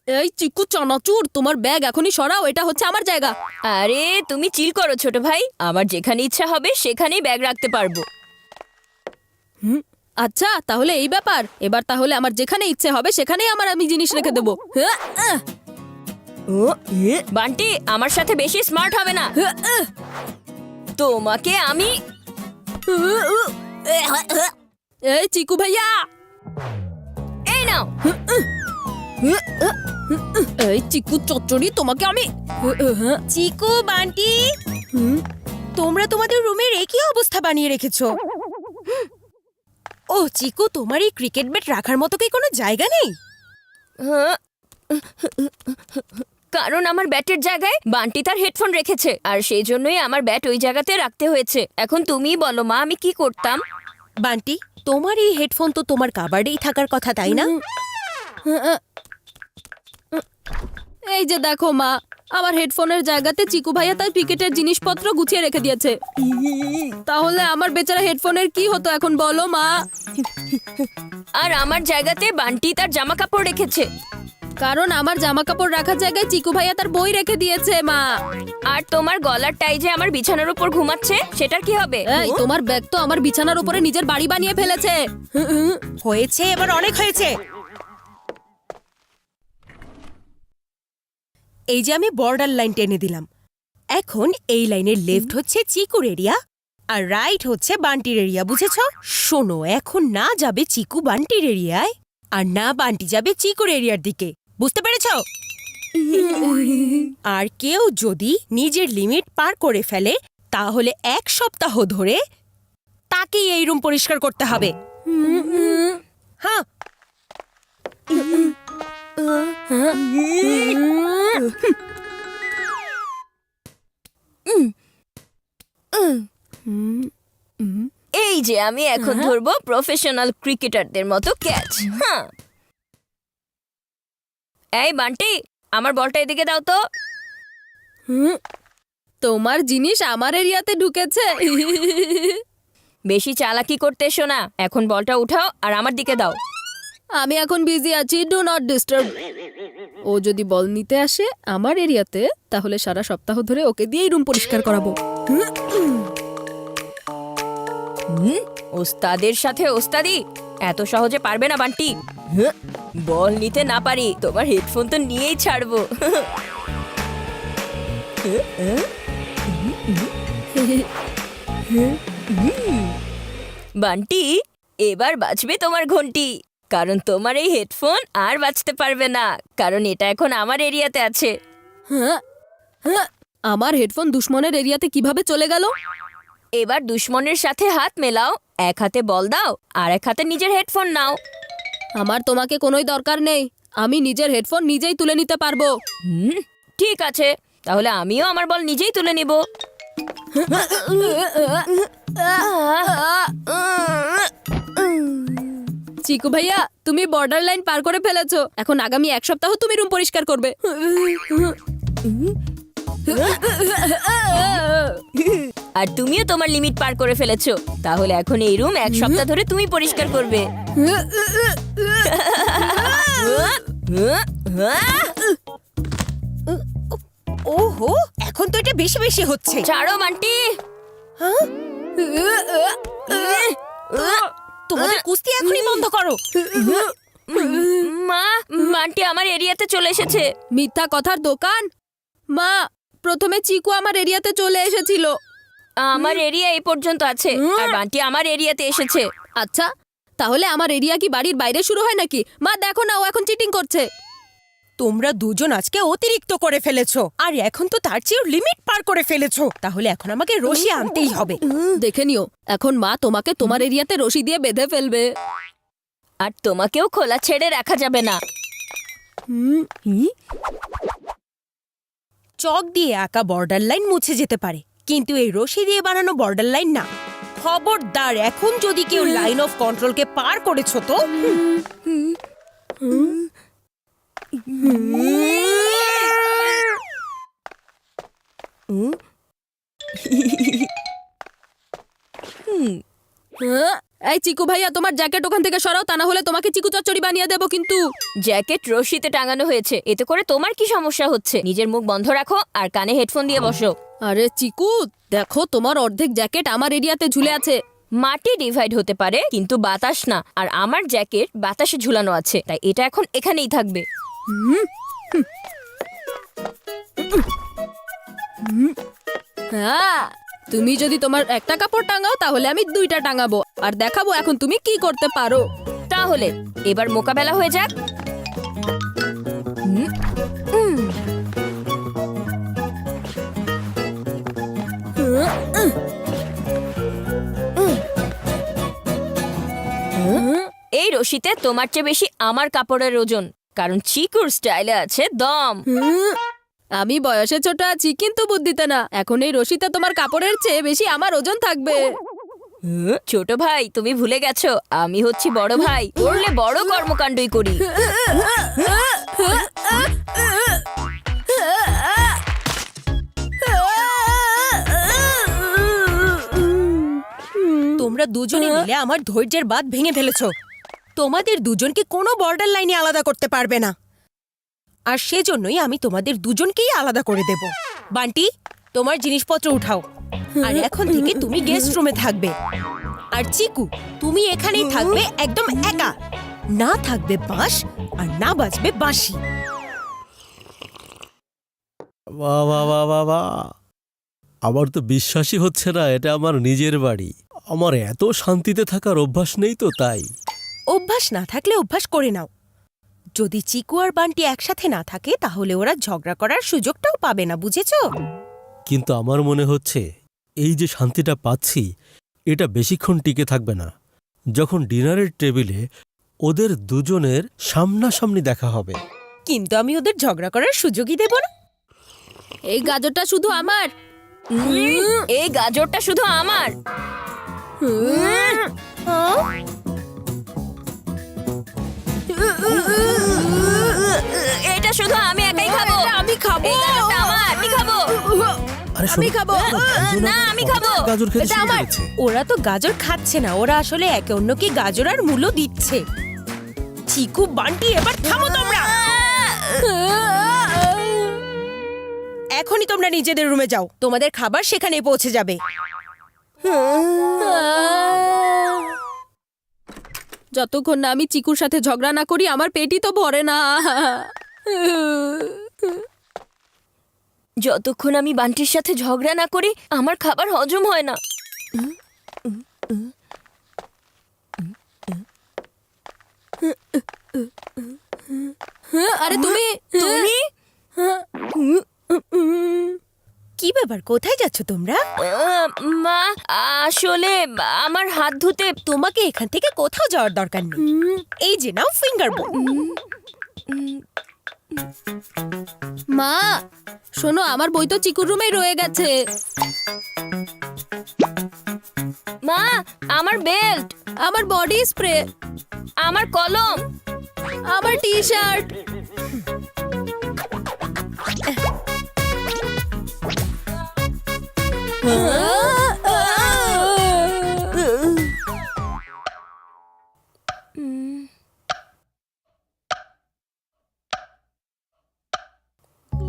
এই চিকু চানাচুর, তোমার ব্যাগ এখনই সরাও, এটা হচ্ছে আমার জায়গা। আরে তুমি চিল করো ছোট ভাই, আমার যেখানে ইচ্ছা হবে সেখানেই ব্যাগ রাখতে পারবো। আচ্ছা তাহলে এই ব্যাপার, এবার তাহলে আমার যেখানে ইচ্ছে হবে সেখানেই আমি জিনিস রেখে দেবো। বান্টি আমার সাথে বেশি স্মার্ট হবে না, তোমাকে আমি। এই চিকু ভাইয়া, এই নাও। এই চিকু চচ্চড়ি, তোমাকে আমি। চিকু, বান্টি, তোমরা তোমাদের রুমের একই অবস্থা বানিয়ে রেখেছো। ও চিকু, তোমার এই ক্রিকেট ব্যাট রাখার মতো কি কোনো জায়গা নেই? কারণ আমার ব্যাটের জায়গায় বান্টি তার হেডফোন রেখেছে, আর সেই জন্যই আমার ব্যাট ওই জায়গাতে রাখতে হয়েছে। এখন তুমিই বলো মা, আমি কি করতাম? বান্টি, তোমার এই হেডফোন তো তোমার কাবার্ডেই থাকার কথা, তাই না? এই যে দেখো মা, আমার হেডফোনের জায়গাতে চিকু ভাইয়া তার ক্রিকেটের জিনিসপত্র গুছিয়ে রেখে দিয়েছে। তাহলে আমার বেচারা হেডফোনের কি হতো এখন বলো মা? আর আমার জায়গাতে বান্টি তার জামা কাপড় রেখেছে। কারণ আমার জামা কাপড় রাখার জায়গায় চিকু ভাইয়া তার বই রেখে দিয়েছে মা। আর তোমার গলার টাই যে আমার বিছানার উপর ঘুমাচ্ছে, সেটার কি হবে? এই তোমার ব্যাগ তো আমার বিছানার উপরে নিজের বাড়ি বানিয়ে ফেলেছে। হয়েছে, এবার অনেক হয়েছে। এই যে আমি বর্ডার লাইন টেনে দিলাম। এখন এই লাইনের লেফট হচ্ছে চিকুর এরিয়া আর রাইট হচ্ছে বান্টির এরিয়া, বুঝেছো? শোনো, এখন না যাবে চিকু বান্টির এরিয়ায় আর না বান্টি যাবে চিকুর এরিয়ার দিকে, বুঝতে পেরেছো? আর কেউ যদি নিজের লিমিট পার করে ফেলে তাহলে 1 সপ্তাহ ধরে তাকেই এই রুম পরিষ্কার করতে হবে। হ্যাঁ। এই যে আমি এখন ধরবো প্রফেশনাল ক্রিকেটারদের মতো ক্যাচ। হ্যাঁ, এই বান্টি, আমার বলটা এদিকে দাও তো। তোমার জিনিস আমার এরিয়াতে ঢুকেছে। বেশি চালাকি করতে এসো না, এখন বলটা উঠাও আর আমার দিকে দাও। আমি এখন বিজি আছি, ডু নট ডিস্টার্ব। ও যদি বল নিতে আসে আমার এরিয়াতে, তাহলে সারা সপ্তাহ ধরে ওকে দিয়েই রুম পরিষ্কার করাবো। ওস্তাদের সাথে ওস্তাদি এত সহজে পারবে না বান্টি। বল নিতে না পারি, তোমার হেডফোন তো নিয়েই ছাড়বো। বান্টি, এবার বাজবে তোমার ঘন্টি, কারণ তোমার এই হেডফোন আর বাজতে পারবে না, কারণ এটা এখন আমার এরিয়াতে আছে। আমার হেডফোন দুশ্মনের এরিয়াতে কিভাবে চলে গেল? এবার দুশ্মনের সাথে হাত মেলাও, এক হাতে বল দাও আর এক হাতে নিজের হেডফোন নাও। আমার তোমাকে কোনোই দরকার নেই, আমি নিজের হেডফোন নিজেই তুলে নিতে পারবো। ঠিক আছে, তাহলে আমিও আমার বল নিজেই তুলে নিব। চিকু ভাইয়া, তুমি বর্ডার লাইন পার করে ফেলেছো, এখন আগামী 1 সপ্তাহ তুমি রুম পরিষ্কার করবে। আর তুমিও তোমার লিমিট পার করে ফেলেছো, তাহলে এখন এই রুম 1 সপ্তাহ ধরে তুমি পরিষ্কার করবে। ওহো, এখন তো এটা বেশি বেশি হচ্ছে। ছাড়ো বান্টি। তোমাদের কুস্তি এখনই বন্ধ করো। মা, বান্টি আমার এরিয়াতে চলে এসেছে। মিথ্যা কথার দোকান। মা, প্রথমে চিকু আমার এরিয়াতে চলে এসেছিল। আমার এরিয়া এই পর্যন্ত আছে আর বান্টি আমার এরিয়াতে এসেছে। আচ্ছা, তাহলে আমার এরিয়া কি বাড়ির বাইরে শুরু হয় নাকি? মা দেখো না, ও এখন চিটিং করছে। তোমরা দুজন আজকে অতিরিক্ত করে ফেলেছো, আর এখন তো তার চেয়েও লিমিট পার করে ফেলেছো। তাহলে এখন আমাকে রশি আনতেই হবে। দেখে নিও, এখন মা তোমাকে তোমার এরিয়াতে রশি দিয়ে বেঁধে ফেলবে। আর তোমাকেও খোলা ছেড়ে রাখা যাবে না। চক দিয়ে আঁকা বর্ডার লাইন মুছে যেতে পারে, কিন্তু এই রশি দিয়ে বানানো বর্ডার লাইন না। খবরদার, এখন যদি কেউ লাইন অফ কন্ট্রোলকে পার করেছো তো। এই চিকু ভাইয়া তোমার জ্যাকেট ওখান থেকে সরাও, তা না হলে তোমাকে চিকু চচ্চড়ি বানিয়ে দেবো কিন্তু। জ্যাকেট রশিতে টাঙানো হয়েছে, এতে করে তোমার কি সমস্যা হচ্ছে? নিজের মুখ বন্ধ রাখো আর কানে হেডফোন দিয়ে বসো। আরে চিকু, দেখো তোমার অর্ধেক জ্যাকেট আমার এরিয়াতে ঝুলে আছে। মাটি ডিভাইড হতে পারে কিন্তু বাতাস না, আর আমার জ্যাকেট বাতাসে ঝুলানো আছে, তাই এটা এখন এখানেই থাকবে। হ্যাঁ, তুমি যদি তোমার একটা কাপড় টাঙাও তাহলে আমি দুইটা টাঙাবো আর দেখাবো এখন তুমি কি করতে পারো। তাহলে এবার মোকাবেলা হয়ে যাক। এই রশিতে তোমার চেয়ে বেশি আমার কাপড়ের ওজন, কারণ চিকুর স্টাইলে আছে দম। আমি বয়সে ছোট আছি কিন্তু বুদ্ধিতে না। এখন এই রশিতে তোমার কাপড়ের চেয়ে বেশি আমার ওজন থাকবে। ছোট ভাই, তুমি ভুলে গেছো আমি হচ্ছি বড় ভাই, করলে বড় কর্মকাণ্ডই করি। তোমরা দুজনে মিলে আমার ধৈর্যের বাঁধ ভেঙে ফেলেছো। তোমাদের দুজনকে কোনো বর্ডার লাইনে আলাদা করতে পারবে না, আর সেজন্যই আমি তোমাদের দুজনকেই আলাদা করে দেব। বান্টি, তোমার জিনিসপত্র উঠাও, আর এখন থেকে তুমি গেস্ট রুমে থাকবে। আর চিকু, তুমি এখানেই থাকবে একদম একা। না থাকবে বাঁশ আর না বাজবে বাঁশি। বাহ বাহ বাহ বাহ বাহ! আমার তো বিশ্বাসই হচ্ছে না এটা আমার নিজের বাড়ি। আমার এত শান্তিতে থাকার অভ্যাস নেই তো, তাই। অভ্যাস না থাকলে অভ্যাস করে নাও। যদি চিকু আর বান্টি একসাথে না থাকে তাহলে ওরা ঝগড়া করার সুযোগটাও পাবে না, বুঝেছো? কিন্তু আমার মনে হচ্ছে এই যে শান্তিটা পাচ্ছি এটা বেশিক্ষণ টিকে থাকবে না। যখন ডিনারের টেবিলে ওদের দুজনের সামনাসামনি দেখা হবে। কিন্তু আমি ওদের ঝগড়া করার সুযোগই দেব না। এই গাজরটা শুধু আমার। এই গাজরটা শুধু আমার। এটা শুধু আমি একাই খাবো। আমি খাবো। এই গাজরটা আমার, আমি খাবো। আরে আমি শোনো, খাবো। দুজন না, আমি খাবো। গাজর খেতে এটা শুরু আমার। করেছে। ওরা তো গাজর খাচ্ছে না, ওরা আসলে একে অন্যকে গাজর আর মূলো দিচ্ছে। চিকু, বান্টি, এবার থামো তোমরা। এখনই তোমরা নিজেদের রুমে যাও, তোমাদের খাবার সেখানেই পৌঁছে যাবে। যতক্ষণ না আমি চিকুর সাথে ঝগড়া না করি আমার পেটই তো ভরে না। যতক্ষণ আমি বান্টির সাথে ঝগড়া না করি আমার খাবার হজম হয় না। আরে তুমি তুমি কি ব্যাপার, কোথায় যাচ্ছ তোমরা? মা, আসলে আমার হাত ধুতে। তোমাকে এখান থেকে কোথাও যাওয়ার দরকার নেই। এই যে নাও ফিঙ্গার বোল। মা শোনো, আমার বই তো চিকুর রুমেই রয়ে গেছে। মা, আমার বেল্ট, আমার বডি স্প্রে, আমার কলম, আমার টি শার্ট।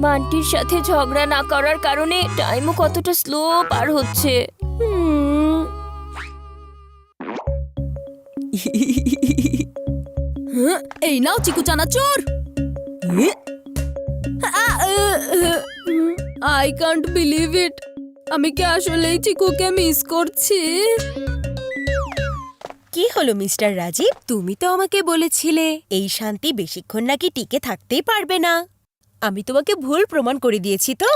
বান্টির সাথে ঝগড়া না করার কারণে টাইমও কতটা স্লো পার হচ্ছে। এই নাও Chiku Chanachur. I can't believe it. আমি কি আসলেই চিকুকে মিস করছি? কি হলো মিস্টার রাজীব, তুমি তো আমাকে বলেছিলে এই শান্তি বেশিক্ষণ নাকি টিকে থাকতেই পারবে না। আমি তোমাকে ভুল প্রমাণ করে দিয়েছি তো।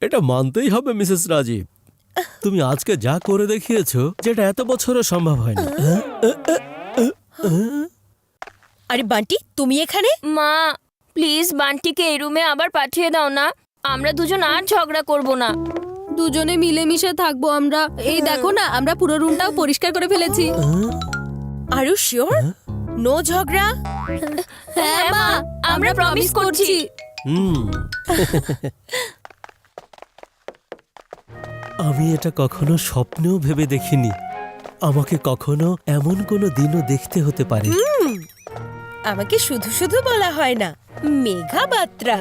এটা মানতেই হবে মিসেস রাজীব, তুমি আজকে যা করে দেখিয়েছো যেটা এত বছরও সম্ভব হয়নি। আরে বান্টি, তুমি এখানে? মা, প্লিজ বান্টিকে এই রুমে আবার পাঠিয়ে দাও না। আমরা দুজন আর ঝগড়া করব না। দুজনে মিলেমিশে থাকবো আমরা। এই দেখো না, আমরা পুরো রুমটাও পরিষ্কার করে ফেলেছি। Are you sure? নো ঝগড়া? হ্যাঁ মা, আমরা প্রমিস করছি। আমি এটা কখনো স্বপ্নেও ভেবে দেখিনি আমাকে কখনো এমন কোনো দিনও দেখতে হতে পারে। আমাকে শুধু শুধু বলা হয় না, মেঘা বাত্রা।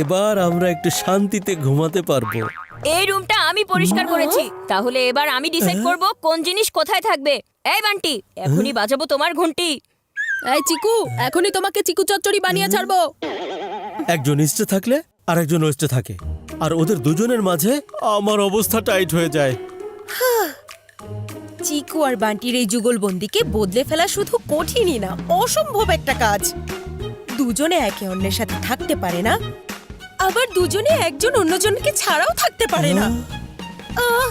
এবার আমরা একটু শান্তিতে ঘুমাতে পারবো। এই রুমটা আমি পরিষ্কার করেছি, তাহলে এবার আমি ডিসাইড করব কোন জিনিস কোথায় থাকবে। এই বান্টি, এখনই বাজাবো তোমার ঘন্টি। এই চিকু, এখনই তোমাকে চিকু চচ্চড়ি বানিয়ে ছাড়বো। একজন ইস্টে থাকলে আর একজন ওয়েস্টে থাকে, আর ওদের দুজনের মাঝে আমার অবস্থা টাইট হয়ে যায়। চিকু আর বান্টির এই যুগলবন্দিকে বদলে ফেলা শুধু কঠিনই না, অসম্ভব একটা কাজ। দুজনে একে অন্যের সাথে থাকতে পারে না, আবার দুজনে একজন অন্যজনকে ছাড়াও থাকতে পারে না। আহ